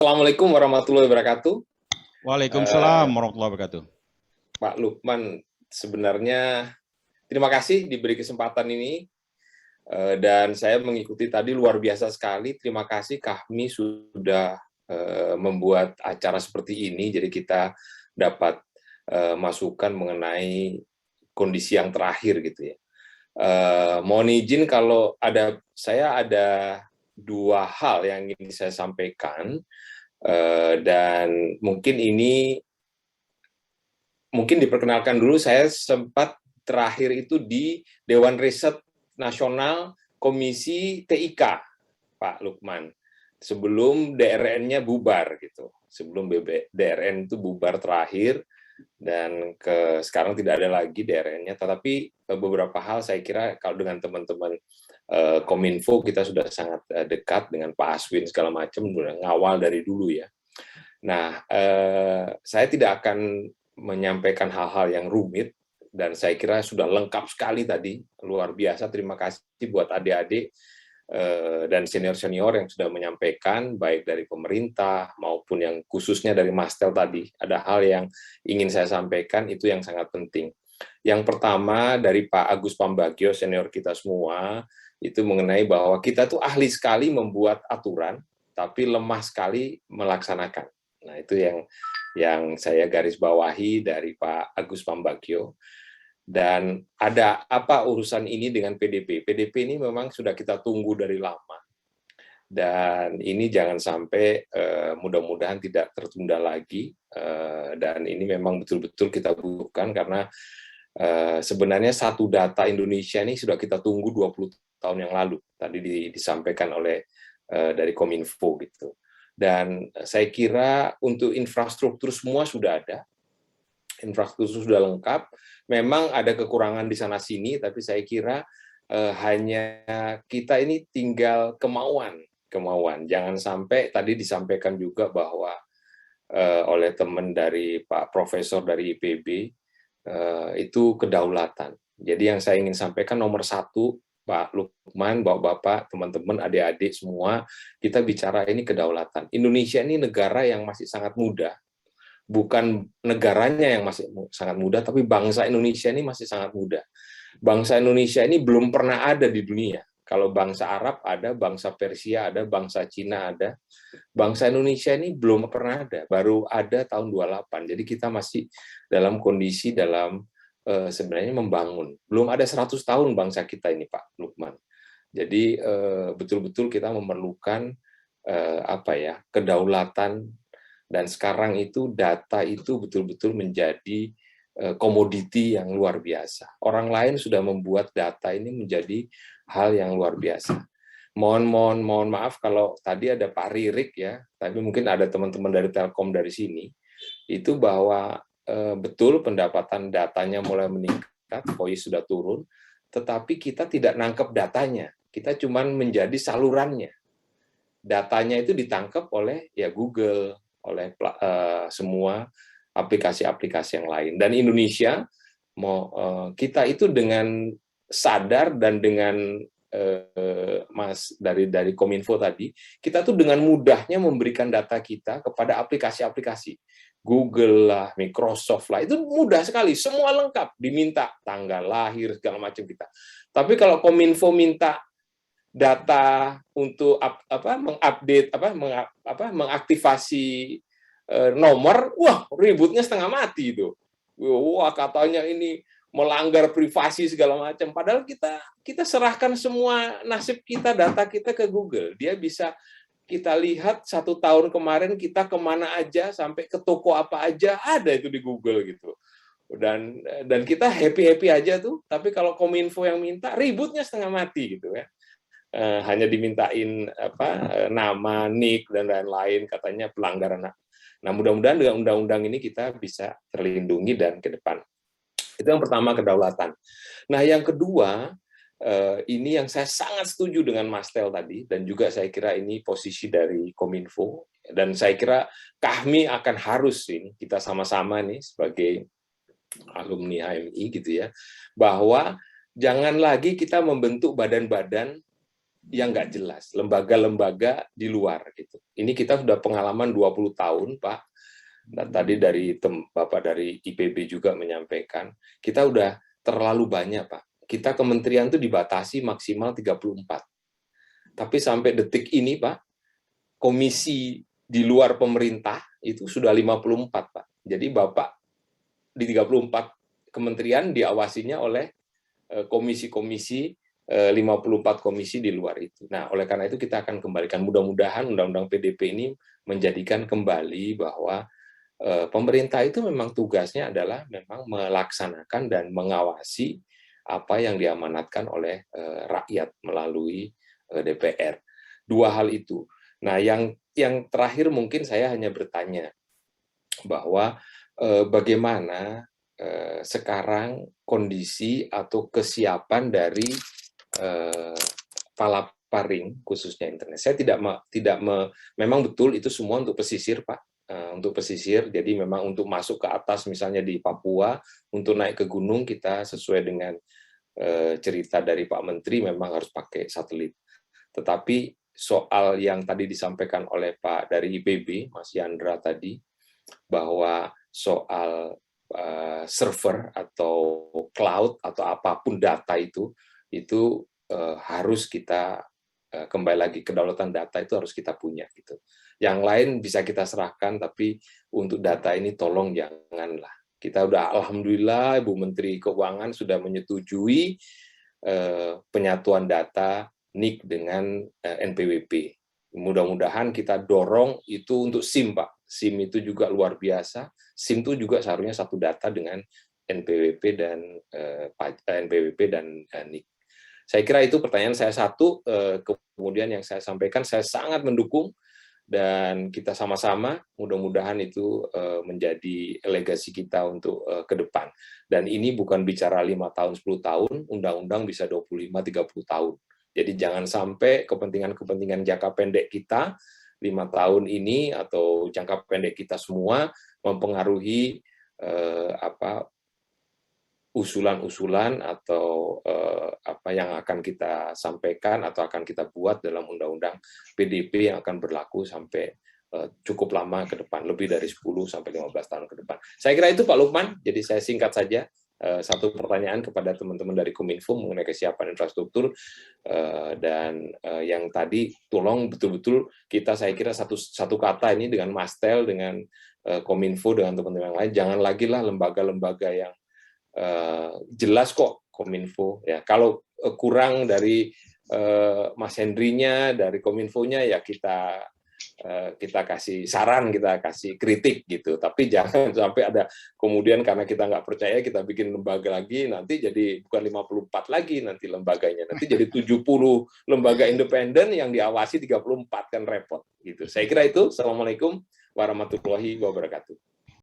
Assalamualaikum warahmatullahi wabarakatuh. Waalaikumsalam warahmatullahi wabarakatuh. Pak Lukman, sebenarnya terima kasih diberi kesempatan ini, dan saya mengikuti tadi luar biasa sekali. Terima kasih kami sudah membuat acara seperti ini, jadi kita dapat masukan mengenai kondisi yang terakhir gitu ya. Mohon izin kalau saya ada dua hal yang ingin saya sampaikan, dan mungkin diperkenalkan dulu. Saya sempat terakhir itu di Dewan Riset Nasional Komisi TIK, Pak Lukman, sebelum DRN-nya bubar gitu. Sebelum DRN itu bubar terakhir, dan sekarang tidak ada lagi DRN-nya. Tetapi beberapa hal saya kira kalau dengan teman-teman Kominfo kita sudah sangat dekat dengan Pak Aswin segala macam, ngawal dari dulu ya. Nah, saya tidak akan menyampaikan hal-hal yang rumit, dan saya kira sudah lengkap sekali tadi, luar biasa. Terima kasih buat adik-adik dan senior-senior yang sudah menyampaikan, baik dari pemerintah maupun yang khususnya dari Mastel tadi. Ada hal yang ingin saya sampaikan, itu yang sangat penting. Yang pertama dari Pak Agus Pambagio, senior kita semua, itu mengenai bahwa kita tuh ahli sekali membuat aturan, tapi lemah sekali melaksanakan. Nah, itu yang saya garis bawahi dari Pak Agus Pambagio. Dan ada apa urusan ini dengan PDP? PDP ini memang sudah kita tunggu dari lama. Dan ini jangan sampai mudah-mudahan tidak tertunda lagi. Dan ini memang betul-betul kita butuhkan, karena sebenarnya satu data Indonesia ini sudah kita tunggu 20 tahun yang lalu. Tadi disampaikan oleh dari Kominfo gitu. Dan saya kira untuk infrastruktur semua sudah ada, infrastruktur sudah lengkap. Memang ada kekurangan di sana-sini, tapi saya kira hanya kita ini tinggal kemauan. Jangan sampai, tadi disampaikan juga bahwa oleh teman dari Pak Profesor dari IPB, itu kedaulatan. Jadi yang saya ingin sampaikan nomor satu, Pak Lukman, Bapak-bapak, teman-teman, adik-adik semua, kita bicara ini kedaulatan. Indonesia ini negara yang masih sangat muda, bukan negaranya yang masih sangat muda, tapi bangsa Indonesia ini masih sangat muda. Bangsa Indonesia ini belum pernah ada di dunia. Kalau bangsa Arab ada, bangsa Persia ada, bangsa Cina ada. Bangsa Indonesia ini belum pernah ada, baru ada tahun 28. Jadi kita masih dalam kondisi sebenarnya membangun. Belum ada 100 tahun bangsa kita ini, Pak Lukman. Jadi betul-betul kita memerlukan kedaulatan, dan sekarang itu data itu betul-betul menjadi komoditi yang luar biasa. Orang lain sudah membuat data ini menjadi hal yang luar biasa. Mohon maaf kalau tadi ada Pak Ririk ya, tapi mungkin ada teman-teman dari Telkom dari sini, itu bahwa betul pendapatan datanya mulai meningkat, voice sudah turun, tetapi kita tidak nangkep datanya, kita cuma menjadi salurannya. Datanya itu ditangkap oleh ya Google, oleh semua aplikasi-aplikasi yang lain. Dan Indonesia, kita itu dengan sadar dan dengan Mas dari Kominfo tadi, kita tuh dengan mudahnya memberikan data kita kepada aplikasi-aplikasi. Google lah, Microsoft lah, itu mudah sekali, semua lengkap, diminta tanggal lahir segala macam kita. Tapi kalau Kominfo minta data untuk mengupdate mengaktifasi nomor, wah ributnya setengah mati itu. Wah katanya ini melanggar privasi segala macam. Padahal kita serahkan semua nasib kita, data kita ke Google. Dia bisa kita lihat 1 tahun kemarin kita kemana aja, sampai ke toko apa aja ada itu di Google gitu. Dan kita happy aja tuh. Tapi kalau Kominfo yang minta, ributnya setengah mati gitu ya. Hanya dimintain nama, nik dan lain-lain, katanya pelanggaran. Nah, mudah-mudahan dengan undang-undang ini kita bisa terlindungi dan ke depan. Itu yang pertama, kedaulatan. Nah, yang kedua, ini yang saya sangat setuju dengan Mas Tel tadi, dan juga saya kira ini posisi dari Kominfo, dan saya kira kami akan harus ini, kita sama-sama nih sebagai alumni HMI gitu ya, bahwa jangan lagi kita membentuk badan-badan yang nggak jelas, lembaga-lembaga di luar gitu. Ini kita sudah pengalaman 20 tahun, Pak. Nah, tadi dari Bapak dari IPB juga menyampaikan, kita udah terlalu banyak, Pak. Kita kementerian itu dibatasi maksimal 34. Tapi sampai detik ini, Pak, komisi di luar pemerintah itu sudah 54, Pak. Jadi Bapak di 34 kementerian diawasinya oleh komisi-komisi 54 komisi di luar itu. Nah, oleh karena itu kita akan kembalikan, mudah-mudahan Undang-Undang PDP ini menjadikan kembali bahwa pemerintah itu memang tugasnya adalah memang melaksanakan dan mengawasi apa yang diamanatkan oleh rakyat melalui DPR. Dua hal itu. Nah, yang terakhir mungkin saya hanya bertanya bahwa bagaimana sekarang kondisi atau kesiapan dari Palaparing khususnya internet. Saya memang betul itu semua untuk pesisir, Pak. Untuk pesisir, jadi memang untuk masuk ke atas misalnya di Papua, untuk naik ke gunung kita sesuai dengan cerita dari Pak Menteri memang harus pakai satelit. Tetapi soal yang tadi disampaikan oleh Pak dari IPB, Mas Yandra tadi, bahwa soal server atau cloud atau apapun data itu harus kita kembali lagi, kedaulatan data itu harus kita punya gitu. Yang lain bisa kita serahkan, tapi untuk data ini tolong janganlah. Kita udah alhamdulillah Ibu Menteri Keuangan sudah menyetujui penyatuan data NIK dengan NPWP. Mudah-mudahan kita dorong itu untuk SIM, Pak. SIM itu juga luar biasa. SIM itu juga seharusnya satu data dengan NPWP dan NIK. Saya kira itu pertanyaan saya satu, kemudian yang saya sampaikan, saya sangat mendukung, dan kita sama-sama mudah-mudahan itu menjadi legasi kita untuk ke depan. Dan ini bukan bicara 5 tahun, 10 tahun, undang-undang bisa 25-30 tahun. Jadi jangan sampai kepentingan-kepentingan jangka pendek kita 5 tahun ini atau jangka pendek kita semua mempengaruhi usulan-usulan atau apa yang akan kita sampaikan atau akan kita buat dalam undang-undang PDP yang akan berlaku sampai cukup lama ke depan, lebih dari 10 sampai 15 tahun ke depan. Saya kira itu Pak Lukman, jadi saya singkat saja satu pertanyaan kepada teman-teman dari Kominfo mengenai kesiapan infrastruktur, dan yang tadi tolong betul-betul kita, saya kira satu kata ini dengan Mas Tel, dengan Kominfo, dengan teman-teman yang lain, jangan lagi lah lembaga-lembaga yang jelas kok Kominfo ya, kalau kurang dari Mas Hendrinya dari Kominfonya ya kita kasih saran, kita kasih kritik gitu, tapi jangan sampai ada kemudian karena kita nggak percaya kita bikin lembaga lagi, nanti jadi bukan 54 lagi nanti lembaganya, nanti jadi 70 lembaga independen yang diawasi 34, kan repot gitu. Saya kira itu. Assalamualaikum warahmatullahi wabarakatuh.